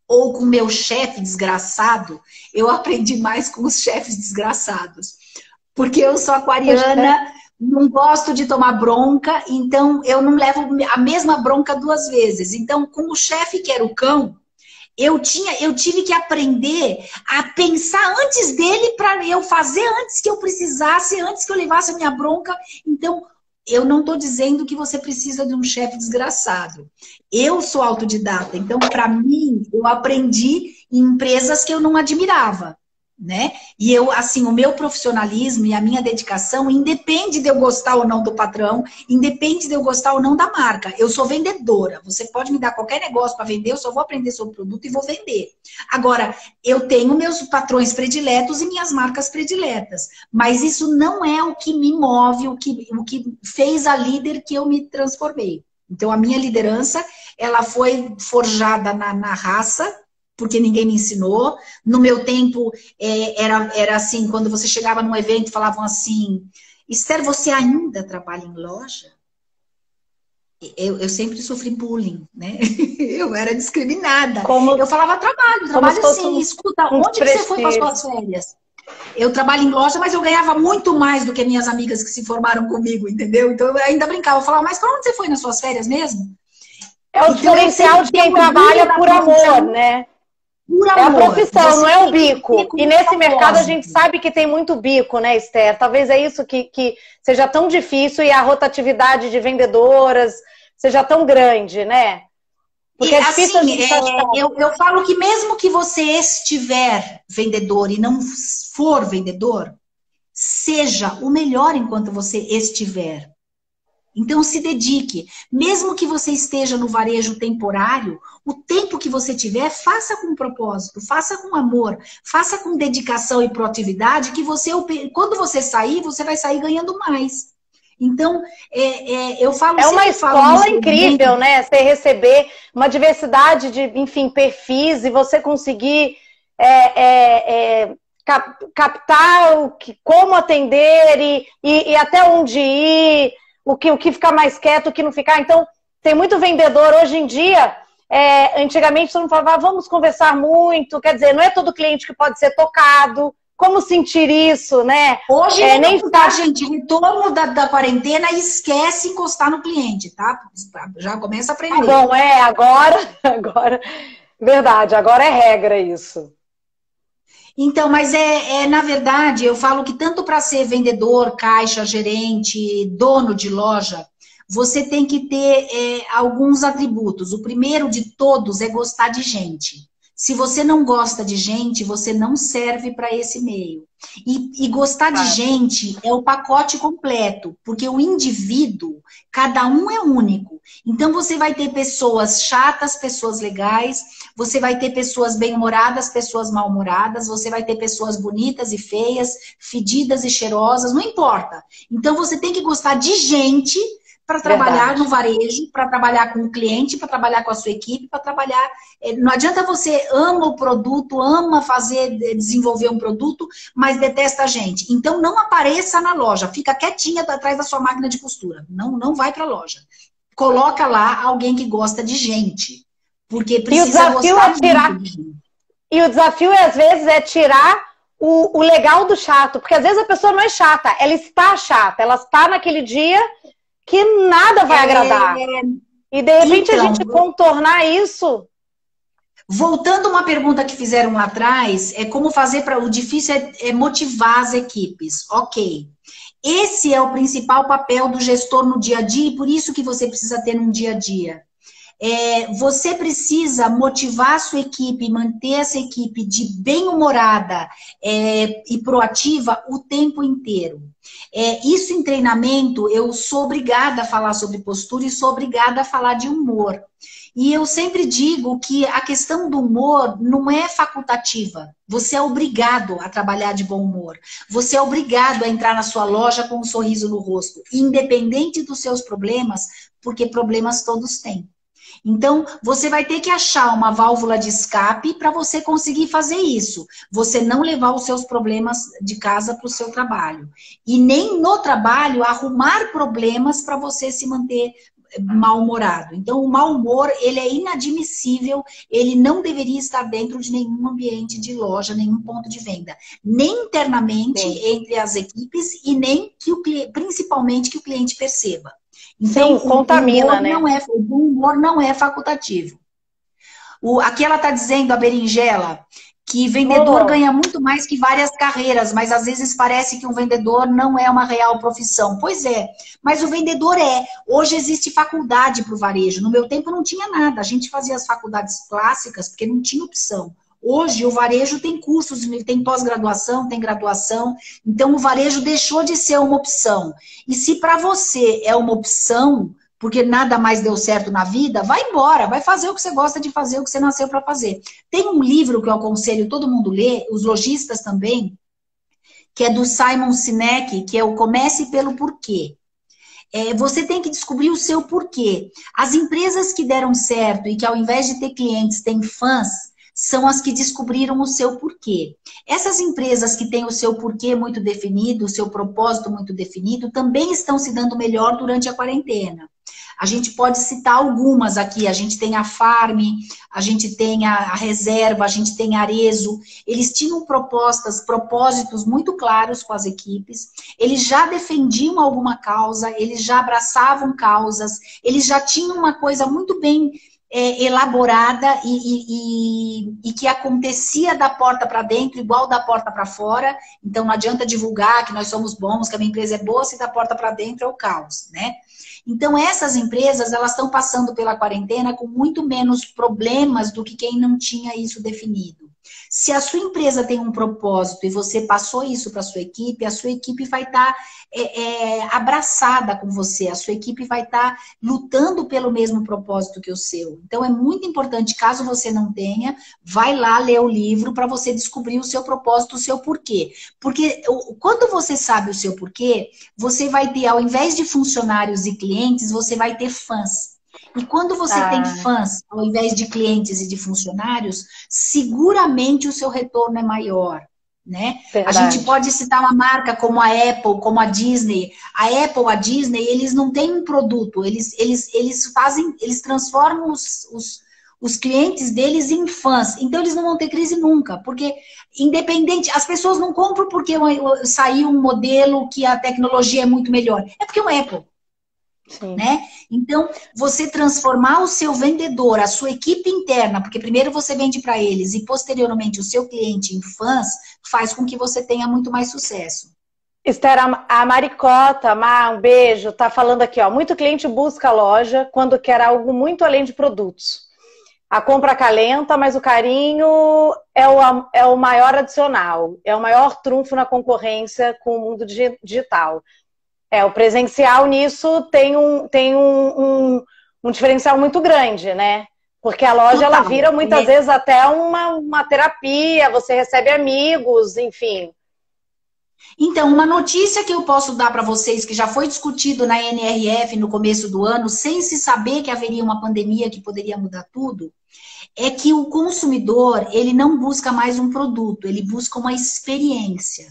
ou com o meu chefe desgraçado, eu aprendi mais com os chefes desgraçados. Porque eu sou aquariana, não gosto de tomar bronca, então eu não levo a mesma bronca 2 vezes. Então, com o chefe que era o cão, eu tive que aprender a pensar antes dele para eu fazer antes que eu precisasse, antes que eu levasse a minha bronca. Então, eu não estou dizendo que você precisa de um chefe desgraçado. Eu sou autodidata, então, para mim, eu aprendi em empresas que eu não admirava, né? E eu, assim, o meu profissionalismo e a minha dedicação independe de eu gostar ou não do patrão, independe de eu gostar ou não da marca. Eu sou vendedora. Você pode me dar qualquer negócio para vender, eu só vou aprender sobre o produto e vou vender. Agora, eu tenho meus patrões prediletos e minhas marcas prediletas, mas isso não é o que me move, o que fez a líder que eu me transformei. Então, a minha liderança, ela foi forjada na raça, porque ninguém me ensinou. No meu tempo, era assim, quando você chegava num evento, falavam assim, Esther, você ainda trabalha em loja? Eu sempre sofri bullying, né? Eu era discriminada. Eu falava, trabalho sim. Escuta, onde que você foi para as suas férias? Eu trabalho em loja, mas eu ganhava muito mais do que minhas amigas que se formaram comigo, entendeu? Então eu ainda brincava, eu falava, mas para onde você foi nas suas férias mesmo? É o diferencial de quem trabalha por amor, né? Por amor. É a profissão, não é o bico. E nesse mercado a gente sabe que tem muito bico, né, Esther? Talvez é isso que seja tão difícil e a rotatividade de vendedoras seja tão grande, né? Porque é difícil assim, eu falo que mesmo que você estiver vendedor e não for vendedor, seja o melhor enquanto você estiver. Então, se dedique. Mesmo que você esteja no varejo temporário, o tempo que você tiver, faça com propósito, faça com amor, faça com dedicação e proatividade, que você, quando você sair, você vai sair ganhando mais. Então, eu falo... É uma escola incrível, né? Você receber uma diversidade de, enfim, perfis e você conseguir captar como atender e até onde ir, o que ficar mais quieto, o que não ficar. Então, tem muito vendedor hoje em dia. Antigamente, todo mundo falava, vamos conversar muito. Quer dizer, não é todo cliente que pode ser tocado. Como sentir isso, né? Hoje nem tá, gente, retorno da quarentena, esquece encostar no cliente, tá? Já começa a aprender. Bom, agora, verdade, agora é regra isso. Então, mas na verdade, eu falo que tanto para ser vendedor, caixa, gerente, dono de loja, você tem que ter alguns atributos. O primeiro de todos é gostar de gente. Se você não gosta de gente, você não serve para esse meio. E gostar de gente é o pacote completo, porque o indivíduo, cada um é único. Então você vai ter pessoas chatas, pessoas legais, você vai ter pessoas bem-humoradas, pessoas mal-humoradas, você vai ter pessoas bonitas e feias, fedidas e cheirosas, não importa. Então você tem que gostar de gente para trabalhar no varejo, para trabalhar com o cliente, para trabalhar com a sua equipe, para trabalhar... Não adianta você ama o produto, ama desenvolver um produto, mas detesta a gente. Então não apareça na loja, fica quietinha atrás da sua máquina de costura. Não vai para a loja. Coloca lá alguém que gosta de gente, porque precisa gostar muito de gente. E o desafio, às vezes, é tirar o legal do chato, porque às vezes a pessoa não é chata, ela está chata, ela está naquele dia... que nada vai agradar. E de repente então, a gente contornar isso. Voltando a uma pergunta que fizeram lá atrás, como fazer para... O difícil é motivar as equipes. Ok. Esse é o principal papel do gestor no dia a dia e por isso que você precisa ter um dia a dia. Você precisa motivar a sua equipe, manter essa equipe de bem-humorada e proativa o tempo inteiro. Isso em treinamento, eu sou obrigada a falar sobre postura e sou obrigada a falar de humor. E eu sempre digo que a questão do humor não é facultativa. Você é obrigado a trabalhar de bom humor. Você é obrigado a entrar na sua loja com um sorriso no rosto, independente dos seus problemas, porque problemas todos têm. Então, você vai ter que achar uma válvula de escape para você conseguir fazer isso. Você não levar os seus problemas de casa para o seu trabalho. E nem no trabalho arrumar problemas para você se manter mal-humorado. Então, o mau humor, ele é inadmissível, ele não deveria estar dentro de nenhum ambiente de loja, nenhum ponto de venda. Nem internamente entre as equipes e nem principalmente que o cliente perceba. Então, contamina, né? O humor não é facultativo. Aqui ela está dizendo, a Berinjela, que vendedor ganha muito mais que várias carreiras, mas às vezes parece que um vendedor não é uma real profissão. Pois é, mas o vendedor Hoje existe faculdade para o varejo. No meu tempo não tinha nada. A gente fazia as faculdades clássicas porque não tinha opção. Hoje o varejo tem cursos, tem pós-graduação, tem graduação. Então o varejo deixou de ser uma opção. E se para você é uma opção, porque nada mais deu certo na vida, vai embora, vai fazer o que você gosta de fazer, o que você nasceu para fazer. Tem um livro que eu aconselho todo mundo ler, os lojistas também, que é do Simon Sinek, que é o Comece pelo Porquê. Você tem que descobrir o seu porquê. As empresas que deram certo e que ao invés de ter clientes têm fãs, são as que descobriram o seu porquê. Essas empresas que têm o seu porquê muito definido, o seu propósito muito definido, também estão se dando melhor durante a quarentena. A gente pode citar algumas aqui. A gente tem a Farm, a gente tem a Reserva, a gente tem a Arezzo. Eles tinham propósitos muito claros com as equipes. Eles já defendiam alguma causa, eles já abraçavam causas, eles já tinham uma coisa muito bem elaborada e que acontecia da porta para dentro igual da porta para fora. Então não adianta divulgar que nós somos bons, que a minha empresa é boa, se da porta para dentro é o caos, né? Então, essas empresas, elas estão passando pela quarentena com muito menos problemas do que quem não tinha isso definido. Se a sua empresa tem um propósito e você passou isso para a sua equipe vai estar abraçada com você, a sua equipe vai estar lutando pelo mesmo propósito que o seu. Então, é muito importante, caso você não tenha, vai lá ler o livro para você descobrir o seu propósito, o seu porquê. Porque quando você sabe o seu porquê, você vai ter, ao invés de funcionários e clientes, você vai ter fãs. E quando você tem fãs, ao invés de clientes e de funcionários, seguramente o seu retorno é maior, né? A gente pode citar uma marca como a Apple, como a Disney. A Apple, a Disney, eles não têm um produto, eles transformam os clientes deles em fãs. Então, eles não vão ter crise nunca, porque independente, as pessoas não compram porque saiu um modelo que a tecnologia é muito melhor. É porque é uma Apple. Né? Então, você transformar o seu vendedor, a sua equipe interna, porque primeiro você vende para eles e posteriormente o seu cliente em fãs, faz com que você tenha muito mais sucesso. Esther, a Maricota, um beijo, tá falando aqui, ó, muito cliente busca a loja quando quer algo muito além de produtos. A compra acalenta, mas o carinho é o maior adicional, é o maior trunfo na concorrência com o mundo digital. O presencial nisso tem um diferencial muito grande, né? Porque a loja, ela vira muitas vezes até uma terapia, você recebe amigos, enfim. Então, uma notícia que eu posso dar para vocês, que já foi discutido na NRF no começo do ano, sem se saber que haveria uma pandemia que poderia mudar tudo, é que o consumidor, ele não busca mais um produto, ele busca uma experiência.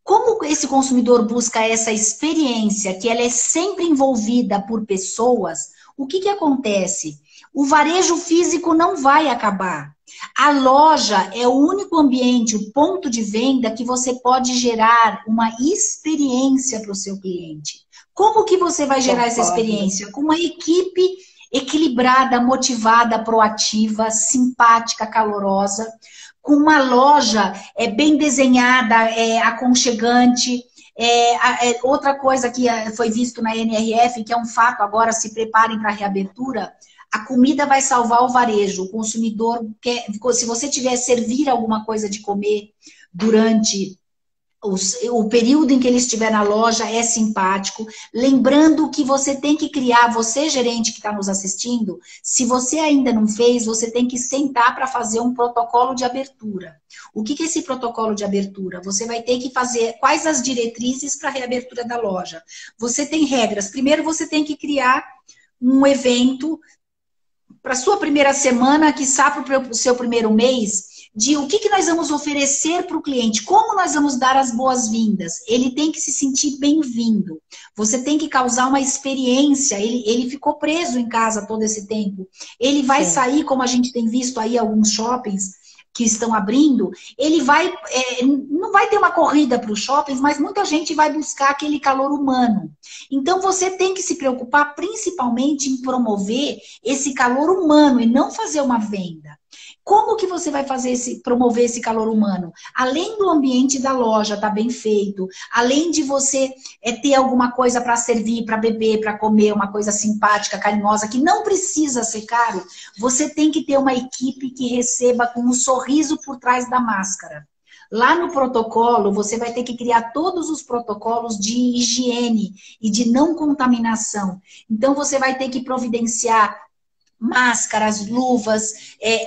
Como esse consumidor busca essa experiência, que ela é sempre envolvida por pessoas, o que acontece? O varejo físico não vai acabar. A loja é o único ambiente, o ponto de venda que você pode gerar uma experiência para o seu cliente. Como que você vai gerar essa experiência? Com uma equipe equilibrada, motivada, proativa, simpática, calorosa, com uma loja bem desenhada, aconchegante. Outra coisa que foi visto na NRF, que é um fato agora, se preparem para a reabertura, a comida vai salvar o varejo. O consumidor quer, se você tiver servir alguma coisa de comer durante o período em que ele estiver na loja, é simpático. Lembrando que você tem que criar, você gerente que está nos assistindo, se você ainda não fez, você tem que sentar para fazer um protocolo de abertura. O que é esse protocolo de abertura? Você vai ter que fazer quais as diretrizes para a reabertura da loja. Você tem regras. Primeiro, você tem que criar um evento para a sua primeira semana, quiçá para o seu primeiro mês, de o que nós vamos oferecer para o cliente, como nós vamos dar as boas-vindas. Ele tem que se sentir bem-vindo. Você tem que causar uma experiência. Ele ficou preso em casa todo esse tempo. Ele vai sair, como a gente tem visto aí alguns shoppings que estão abrindo, ele vai, não vai ter uma corrida para os shoppings, mas muita gente vai buscar aquele calor humano. Então, você tem que se preocupar principalmente em promover esse calor humano e não fazer uma venda. Como que você vai promover esse calor humano? Além do ambiente da loja estar bem feito, além de você ter alguma coisa para servir, para beber, para comer, uma coisa simpática, carinhosa, que não precisa ser caro, você tem que ter uma equipe que receba com um sorriso por trás da máscara. Lá no protocolo, você vai ter que criar todos os protocolos de higiene e de não contaminação. Então, você vai ter que providenciar máscaras, luvas,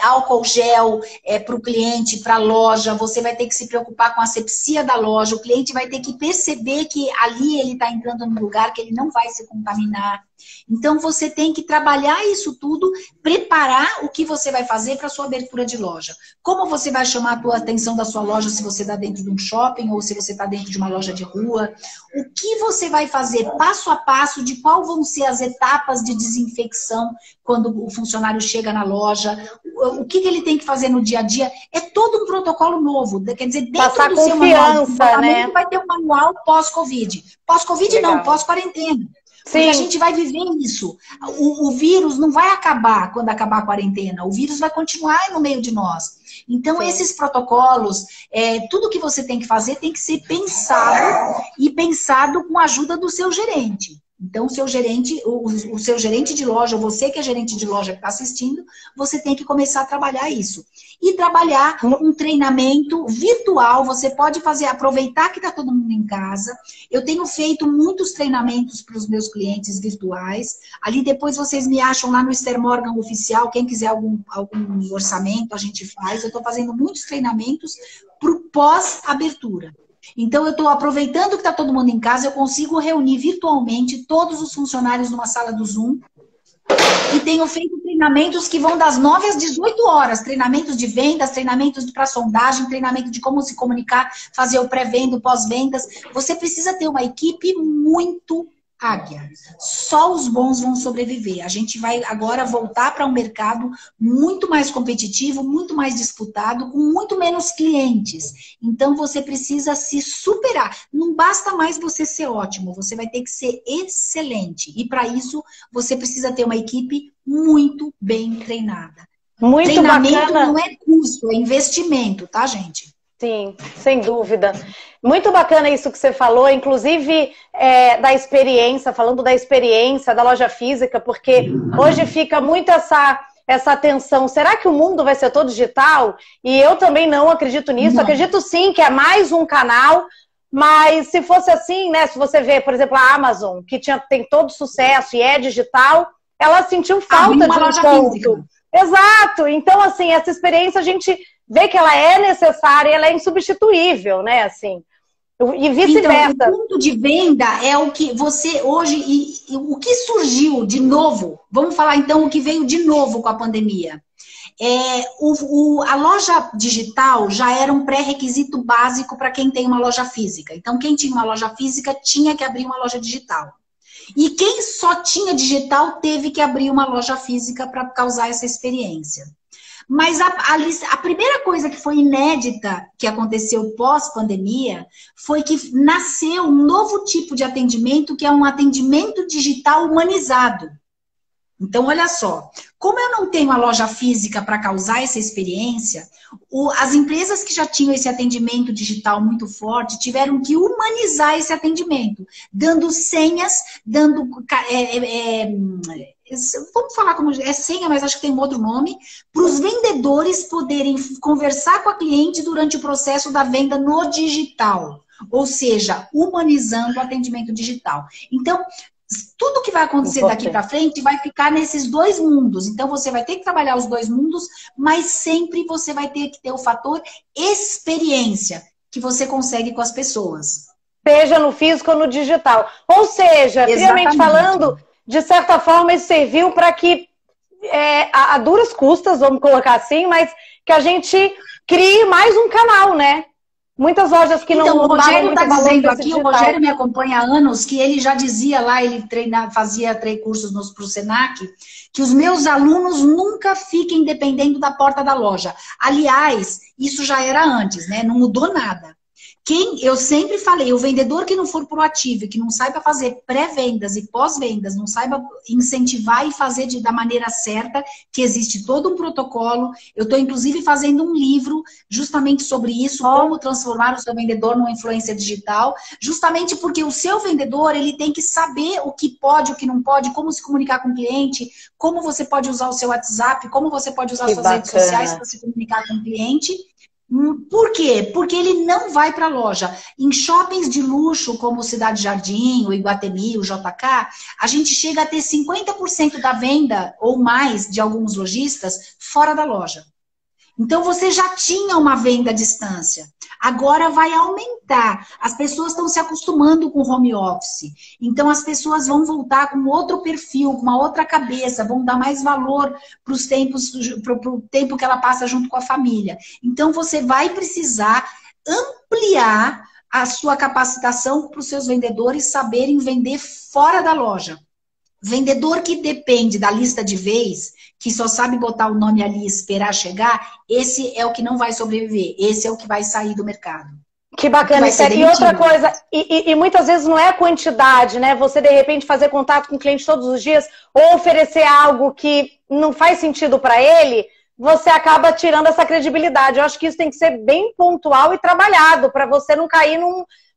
álcool gel para o cliente, para a loja. Você vai ter que se preocupar com a asepsia da loja. O cliente vai ter que perceber que ali ele está entrando num lugar que ele não vai se contaminar. Então, você tem que trabalhar isso tudo, preparar o que você vai fazer para a sua abertura de loja. Como você vai chamar a atenção da sua loja se você está dentro de um shopping ou se você está dentro de uma loja de rua? O que você vai fazer passo a passo de qual vão ser as etapas de desinfecção quando o funcionário chega na loja? O que ele tem que fazer no dia a dia? É todo um protocolo novo. Quer dizer, dentro do seu manual, né? Vai ter um manual pós-Covid. Pós-Covid não, pós-quarentena. Porque a gente vai viver isso. O vírus não vai acabar quando acabar a quarentena. O vírus vai continuar no meio de nós. Então, esses protocolos, tudo que você tem que fazer tem que ser pensado e pensado com a ajuda do seu gerente. Então, o seu gerente, o seu gerente de loja, você que é gerente de loja que está assistindo, você tem que começar a trabalhar isso. E trabalhar um treinamento virtual, você pode fazer, aproveitar que está todo mundo em casa. Eu tenho feito muitos treinamentos para os meus clientes virtuais. Ali depois vocês me acham lá no Esther Morgan Oficial, quem quiser algum orçamento, a gente faz. Eu estou fazendo muitos treinamentos para o pós-abertura. Então, eu estou aproveitando que está todo mundo em casa, eu consigo reunir virtualmente todos os funcionários numa sala do Zoom e tenho feito treinamentos que vão das 9 às 18 horas, treinamentos de vendas, treinamentos para sondagem, treinamento de como se comunicar, fazer o pré-venda, o pós-vendas. Você precisa ter uma equipe muito águia. Só os bons vão sobreviver. A gente vai agora voltar para um mercado muito mais competitivo, muito mais disputado, com muito menos clientes. Então, você precisa se superar. Não basta mais você ser ótimo, você vai ter que ser excelente. E, para isso, você precisa ter uma equipe muito bem treinada. Muito Treinamento bacana. não é custo, é investimento, tá, gente? Sim, sem dúvida. Muito bacana isso que você falou, inclusive da experiência, falando da experiência da loja física, porque hoje fica muito essa tensão. Será que o mundo vai ser todo digital? E eu também não acredito nisso. Não. Acredito sim que é mais um canal, mas se fosse assim, né? Se você vê, por exemplo, a Amazon, que tem todo sucesso e é digital, ela sentiu falta de um ponto. Exato. Então, assim, essa experiência a gente vê que ela é necessária, ela é insubstituível, né? Assim, e vice-versa. Então, o ponto de venda é o que você hoje, e o que surgiu de novo, vamos falar então o que veio de novo com a pandemia. A loja digital já era um pré-requisito básico para quem tem uma loja física. Então, quem tinha uma loja física tinha que abrir uma loja digital. E quem só tinha digital teve que abrir uma loja física para causar essa experiência. Mas a primeira coisa que foi inédita que aconteceu pós-pandemia foi que nasceu um novo tipo de atendimento, que é um atendimento digital humanizado. Então, olha só, como eu não tenho a loja física para causar essa experiência, as empresas que já tinham esse atendimento digital muito forte tiveram que humanizar esse atendimento, dando senhas, dando... vamos falar como é senha, mas acho que tem um outro nome, para os vendedores poderem conversar com a cliente durante o processo da venda no digital. Ou seja, humanizando o atendimento digital. Então, tudo que vai acontecer daqui para frente vai ficar nesses dois mundos. Então, você vai ter que trabalhar os dois mundos, mas sempre você vai ter que ter o fator experiência, que você consegue com as pessoas. Seja no físico ou no digital. Ou seja, friamente falando, de certa forma, isso serviu para que, a duras custas, vamos colocar assim, mas que a gente crie mais um canal, né? Muitas lojas que não... Então, o Rogério está dizendo aqui, o Rogério me acompanha há anos, que ele já dizia lá, ele fazia cursos para o Senac, que os meus alunos nunca fiquem dependendo da porta da loja. Aliás, isso já era antes, né? Não mudou nada. Eu sempre falei, o vendedor que não for proativo, que não saiba fazer pré-vendas e pós-vendas, não saiba incentivar e fazer da maneira certa, que existe todo um protocolo. Eu estou, inclusive, fazendo um livro justamente sobre isso, como transformar o seu vendedor numa influência digital, justamente porque o seu vendedor, ele tem que saber o que pode, o que não pode, como se comunicar com o cliente, como você pode usar o seu WhatsApp, como você pode usar as suas redes sociais para se comunicar com o cliente. Por quê? Porque ele não vai para a loja. Em shoppings de luxo, como o Cidade Jardim, o Iguatemi, o JK, a gente chega a ter 50% da venda ou mais de alguns lojistas fora da loja. Então, você já tinha uma venda à distância. Agora vai aumentar. As pessoas estão se acostumando com o home office. Então, as pessoas vão voltar com outro perfil, com uma outra cabeça, vão dar mais valor para o tempo que ela passa junto com a família. Então, você vai precisar ampliar a sua capacitação para os seus vendedores saberem vender fora da loja. Vendedor que depende da lista de vez, que só sabe botar o nome ali e esperar chegar, esse é o que não vai sobreviver. Esse é o que vai sair do mercado. Que bacana. E outra coisa, e muitas vezes não é a quantidade, né? Você, de repente, fazer contato com o cliente todos os dias ou oferecer algo que não faz sentido para ele, você acaba tirando essa credibilidade. Eu acho que isso tem que ser bem pontual e trabalhado para você não cair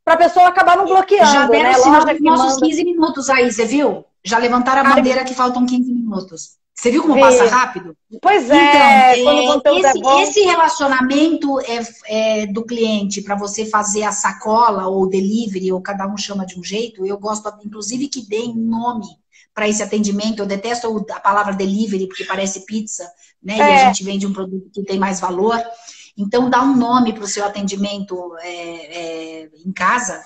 para a pessoa acabar não bloqueando, Já deram né? sinal Loja dos que nossos manda... 15 minutos aí, você viu? Já levantaram a bandeira que faltam 15 minutos. Você viu como Vi. passa rápido? Pois Então, quando o conteúdo é bom... esse relacionamento do cliente para você fazer a sacola ou delivery, ou cada um chama de um jeito, eu gosto, inclusive, que deem nome para esse atendimento. Eu detesto a palavra delivery, porque parece pizza, né? E a gente vende um produto que tem mais valor. Então, dá um nome para o seu atendimento em casa.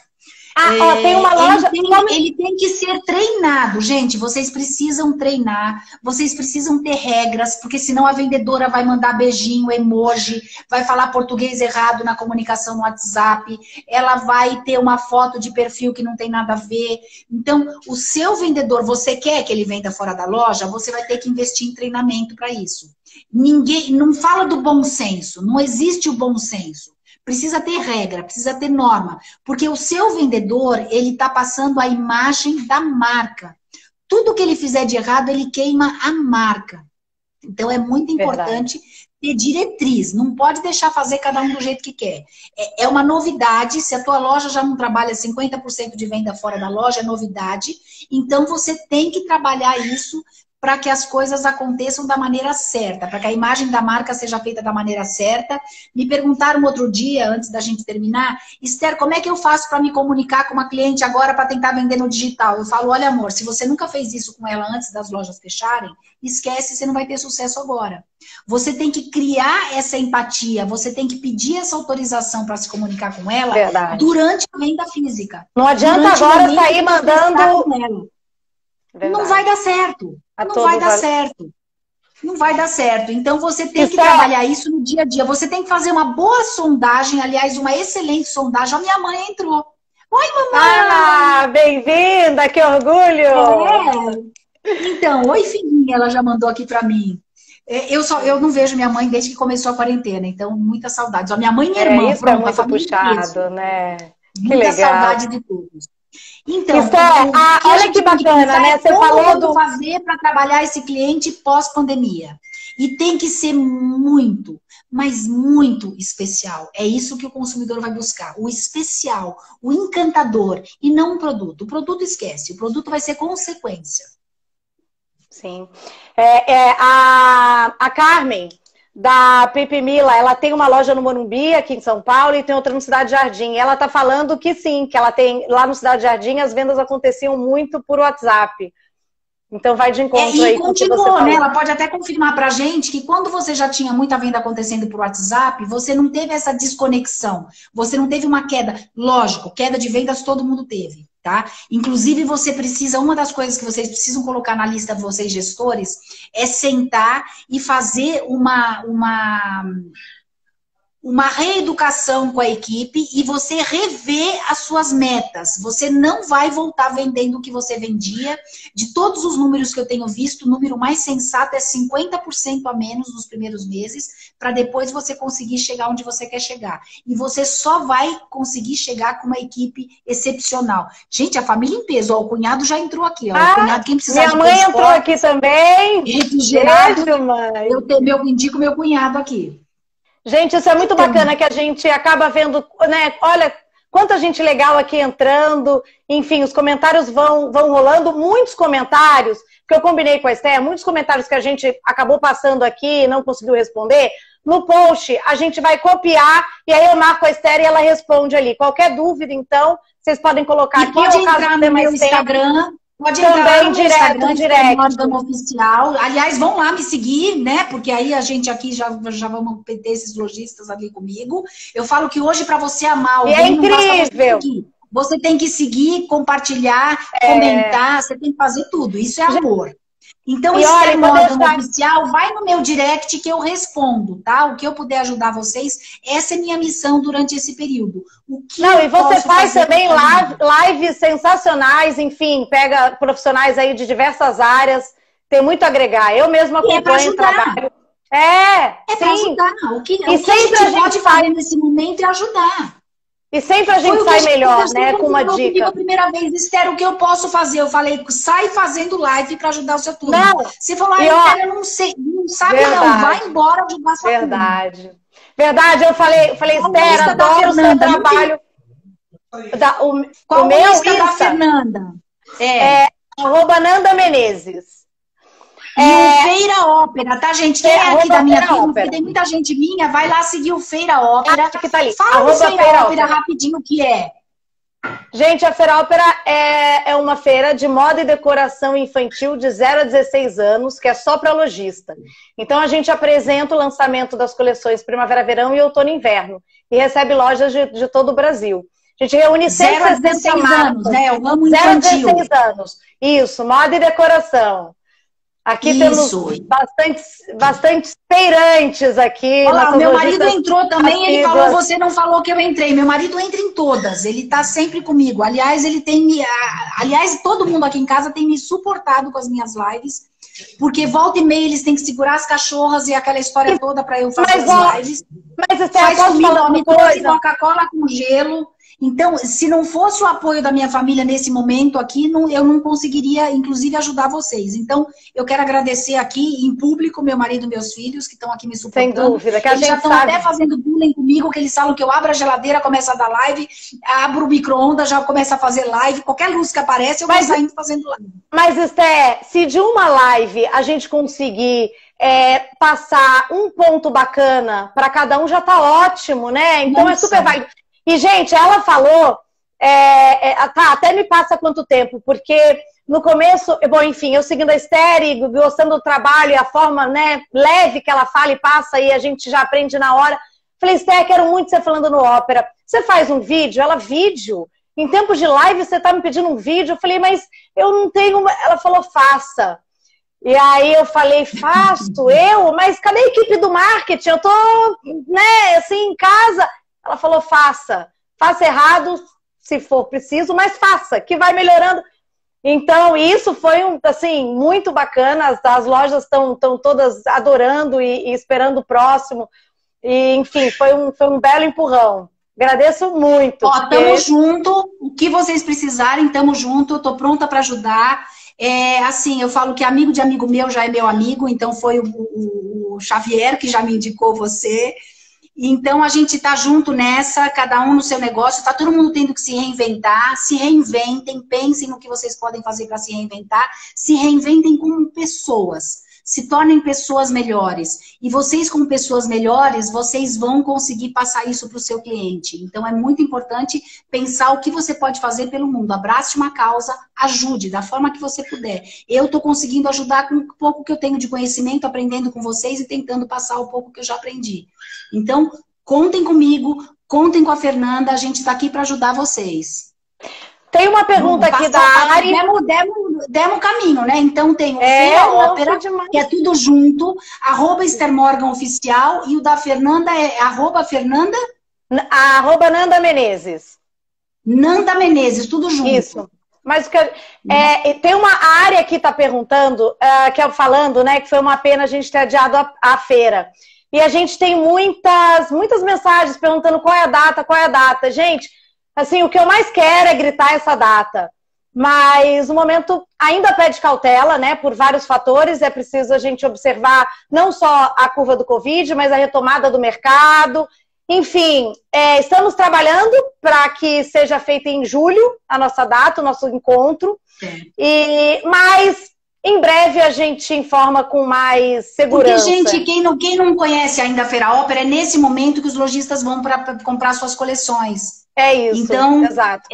Tem uma loja... Ele tem que ser treinado. Gente, vocês precisam treinar, vocês precisam ter regras, porque senão a vendedora vai mandar beijinho, emoji, vai falar português errado na comunicação no WhatsApp, ela vai ter uma foto de perfil que não tem nada a ver. Então, o seu vendedor, você quer que ele venda fora da loja, você vai ter que investir em treinamento para isso. Ninguém, não fala do bom senso, não existe o bom senso. Precisa ter regra, precisa ter norma, porque o seu vendedor, ele está passando a imagem da marca. Tudo que ele fizer de errado, ele queima a marca. Então, é muito importante ter diretriz, não pode deixar fazer cada um do jeito que quer. É uma novidade, se a tua loja já não trabalha 50% de venda fora da loja, é novidade, então você tem que trabalhar isso para que as coisas aconteçam da maneira certa, para que a imagem da marca seja feita da maneira certa. Me perguntaram outro dia, antes da gente terminar, Esther, como é que eu faço para me comunicar com uma cliente agora para tentar vender no digital? Eu falo, olha amor, se você nunca fez isso com ela antes das lojas fecharem, esquece, você não vai ter sucesso agora. Você tem que criar essa empatia, você tem que pedir essa autorização para se comunicar com ela durante a venda física. Não adianta agora sair mandando... Não vai dar certo. Não vai dar certo. Não vai dar certo. Então, você tem que trabalhar isso no dia a dia. Você tem que fazer uma boa sondagem, aliás, uma excelente sondagem. A minha mãe entrou. Oi, mamãe! Bem-vinda, que orgulho! Então, oi, filhinha, ela já mandou aqui pra mim. Eu não vejo minha mãe desde que começou a quarentena, então, muitas saudades. A minha mãe e minha irmã, isso pronto, é muito puxado, né? Muita saudade de todos. Então, olha que bacana, né? Você falou do fazer para trabalhar esse cliente pós-pandemia. E tem que ser muito, mas muito especial. É isso que o consumidor vai buscar. O especial, o encantador, e não o produto. O produto esquece, o produto vai ser consequência. Sim. A Carmen, da Pepe Mila, ela tem uma loja no Morumbi, aqui em São Paulo, e tem outra no Cidade Jardim. E ela tá falando que sim, que ela tem, lá no Cidade Jardim, as vendas aconteciam muito por WhatsApp. Então vai de encontro aí com o que você falou. Né? Ela pode até confirmar pra gente que quando você já tinha muita venda acontecendo por WhatsApp, você não teve essa desconexão, você não teve uma queda. Lógico, queda de vendas todo mundo teve, tá? Inclusive você precisa, uma das coisas que vocês precisam colocar na lista de vocês gestores é sentar e fazer uma reeducação com a equipe e você rever as suas metas. Você não vai voltar vendendo o que você vendia. De todos os números que eu tenho visto, o número mais sensato é 50% a menos nos primeiros meses, para depois você conseguir chegar onde você quer chegar. E você só vai conseguir chegar com uma equipe excepcional. Gente, a família em peso, ó, o cunhado já entrou aqui. Ó, o cunhado, quem precisar minha mãe entrou aqui também. Refrigerado, mãe. Eu indico meu cunhado aqui. Gente, isso é muito bacana que a gente acaba vendo, né? Olha, quanta gente legal aqui entrando. Enfim, os comentários vão rolando. Muitos comentários, que eu combinei com a Esther, muitos comentários que a gente acabou passando aqui e não conseguiu responder. No post, a gente vai copiar e aí eu marco a Esther e ela responde ali. Qualquer dúvida, então, vocês podem colocar aqui. Pode entrar no meu Instagram. Pode entrar no direto. Oficial. Aliás, vão lá me seguir, né? Porque aí a gente aqui já vamos ter esses lojistas ali comigo. Eu falo que hoje, para você amar alguém, é incrível. Você tem que seguir, compartilhar, comentar, você tem que fazer tudo. Isso é amor. Então, Esther Morgan Oficial, vai no meu direct que eu respondo, tá? O que eu puder ajudar vocês, essa é minha missão durante esse período. E você faz também lives sensacionais, enfim, pega profissionais aí de diversas áreas, tem muito a agregar. Eu mesma acompanho o trabalho. Pra ajudar. O que a gente pode fazer nesse momento é ajudar. E sempre a gente sai melhor, né? Com uma dica. A primeira vez, Esther, o que eu posso fazer? Eu falei, sai fazendo live para ajudar o seu turno. Você falou, Esther, eu não sei, não sabe não, vai embora ajudar sua turno. Verdade, eu falei, Esther, adoro o seu trabalho. Qual o meu Insta da Fernanda? @ Nanda Menezes. E o Feira Ópera, tá, gente? Quem é aqui da minha turma, porque tem muita gente minha, vai lá seguir o Feira Ópera. Que tá ali. Fala o Feira Ópera rapidinho o que é. Gente, a Feira Ópera é uma feira de moda e decoração infantil de 0 a 16 anos, que é só para lojista. Então a gente apresenta o lançamento das coleções Primavera-Verão e Outono-Inverno e recebe lojas de todo o Brasil. A gente reúne 0 a 16 anos, né? Eu amo 0 a infantil. 16 anos. Isso, moda e decoração. Aqui temos bastante feirantes aqui. Olha lá, meu marido entrou também, ele falou, você não falou que eu entrei. Meu marido entra em todas, ele tá sempre comigo. Aliás, todo mundo aqui em casa tem me suportado com as minhas lives, porque volta e meia eles têm que segurar as cachorras e aquela história toda para eu fazer as lives. Mas faz comida, me trouxe Coca-Cola com gelo. Então, se não fosse o apoio da minha família nesse momento aqui, eu não conseguiria, inclusive, ajudar vocês. Então, eu quero agradecer aqui, em público, meu marido e meus filhos, que estão aqui me suportando. Sem dúvida, que a eles gente já estão até fazendo bullying comigo, que eles falam que eu abro a geladeira, começo a dar live, abro o micro-ondas, já começo a fazer live. Qualquer luz que aparece, eu vou saindo fazendo live. Mas, Esté, se de uma live a gente conseguir passar um ponto bacana para cada um, já tá ótimo, né? Então, é super válido. E, gente, ela falou, até me passa quanto tempo, porque no começo, bom, enfim, eu seguindo a Esther e gostando do trabalho e a forma, né, leve que ela fala e passa e a gente já aprende na hora. Falei, Esther, quero muito você falando no Ópera. Você faz um vídeo? Ela, vídeo? Em tempos de live você tá me pedindo um vídeo? Eu falei, mas eu não tenho... Ela falou, faça. E aí eu falei, faço? Mas cadê a equipe do marketing? Eu tô, né, assim, em casa... Ela falou, faça errado, se for preciso, mas faça, que vai melhorando. Então, isso foi, assim, muito bacana. As lojas estão todas adorando e esperando o próximo. E, enfim, foi um belo empurrão. Agradeço muito. Ó, tamo junto. O que vocês precisarem, tamo junto. Eu tô pronta para ajudar. Assim, eu falo que amigo de amigo meu já é meu amigo, então foi o Xavier que já me indicou você. Então, a gente tá junto nessa, cada um no seu negócio, tá todo mundo tendo que se reinventar, se reinventem, pensem no que vocês podem fazer para se reinventar, se reinventem como pessoas, se tornem pessoas melhores. E vocês, como pessoas melhores, vocês vão conseguir passar isso para o seu cliente. Então, é muito importante pensar o que você pode fazer pelo mundo. Abrace uma causa, ajude da forma que você puder. Eu estou conseguindo ajudar com o pouco que eu tenho de conhecimento, aprendendo com vocês e tentando passar o pouco que eu já aprendi. Então, contem comigo, contem com a Fernanda, a gente está aqui para ajudar vocês. Tem uma pergunta aqui da Ari. Demos caminho, né? Então tem o Feira Ópera, que é tudo junto, @Esther Morgan Oficial, e o da Fernanda é @Fernanda? Nanda Menezes. Nanda Menezes, tudo junto. Isso. Mas tem uma área que está perguntando, que é falando, né, que foi uma pena a gente ter adiado a feira. E a gente tem muitas mensagens perguntando qual é a data. Gente, assim, o que eu mais quero é gritar essa data. Mas o momento ainda pede cautela, né? Por vários fatores. É preciso a gente observar não só a curva do Covid, mas a retomada do mercado. Enfim, estamos trabalhando para que seja feita em julho a nossa data, o nosso encontro. Mas em breve a gente informa com mais segurança. Porque, gente, quem não conhece ainda a Feira Ópera, é nesse momento que os lojistas vão para comprar suas coleções. É isso, então, exato.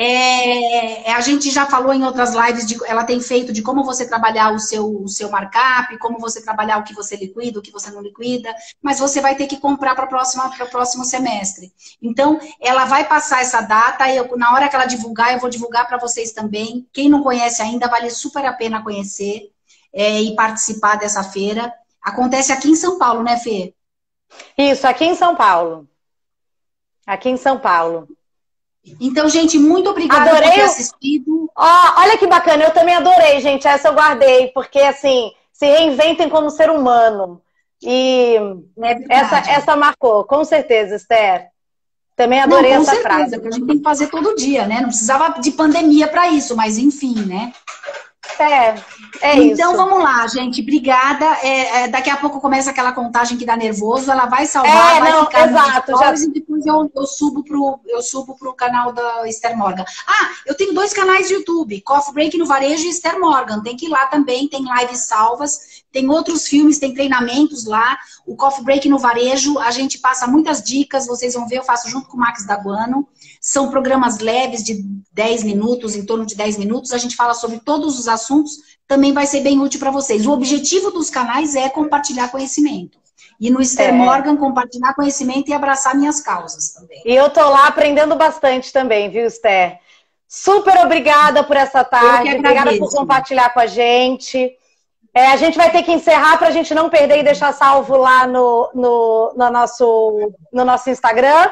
A gente já falou em outras lives, ela tem feito de como você trabalhar o seu markup, como você trabalhar o que você liquida, o que você não liquida, mas você vai ter que comprar para o próximo semestre. Então, ela vai passar essa data, na hora que ela divulgar, eu vou divulgar para vocês também. Quem não conhece ainda, vale super a pena conhecer e participar dessa feira. Acontece aqui em São Paulo, né, Fê? Isso, aqui em São Paulo. Aqui em São Paulo. Então, gente, muito obrigada por ter assistido. Olha que bacana, eu também adorei, gente. Essa eu guardei, porque assim, se reinventem como ser humano. E essa marcou, com certeza, Esther. Também adorei essa frase. Que a gente tem que fazer todo dia, né? Não precisava de pandemia para isso, mas enfim, né? É Então isso. vamos lá, gente. Obrigada. Daqui a pouco começa aquela contagem que dá nervoso. Ela vai salvar, vai ficar exato, nos stories e depois eu subo pro canal da Esther Morgan. Ah, eu tenho 2 canais de YouTube, Coffee Break no Varejo e Esther Morgan. Tem que ir lá também, tem lives salvas, tem outros filmes, tem treinamentos lá. O Coffee Break no Varejo, a gente passa muitas dicas, vocês vão ver, eu faço junto com o Max Daguano. São programas leves de 10 minutos, em torno de 10 minutos. A gente fala sobre todos os assuntos, também vai ser bem útil para vocês. O objetivo dos canais é compartilhar conhecimento. E no Esther Morgan, compartilhar conhecimento e abraçar minhas causas também. E eu tô lá aprendendo bastante também, viu, Esther? Super obrigada por essa tarde. Obrigada por compartilhar com a gente. A gente vai ter que encerrar para a gente não perder e deixar salvo lá no nosso Instagram.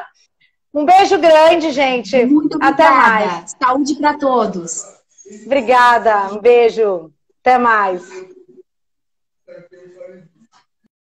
Um beijo grande, gente. Muito obrigada. Até mais. Saúde para todos. Obrigada. Um beijo. Até mais.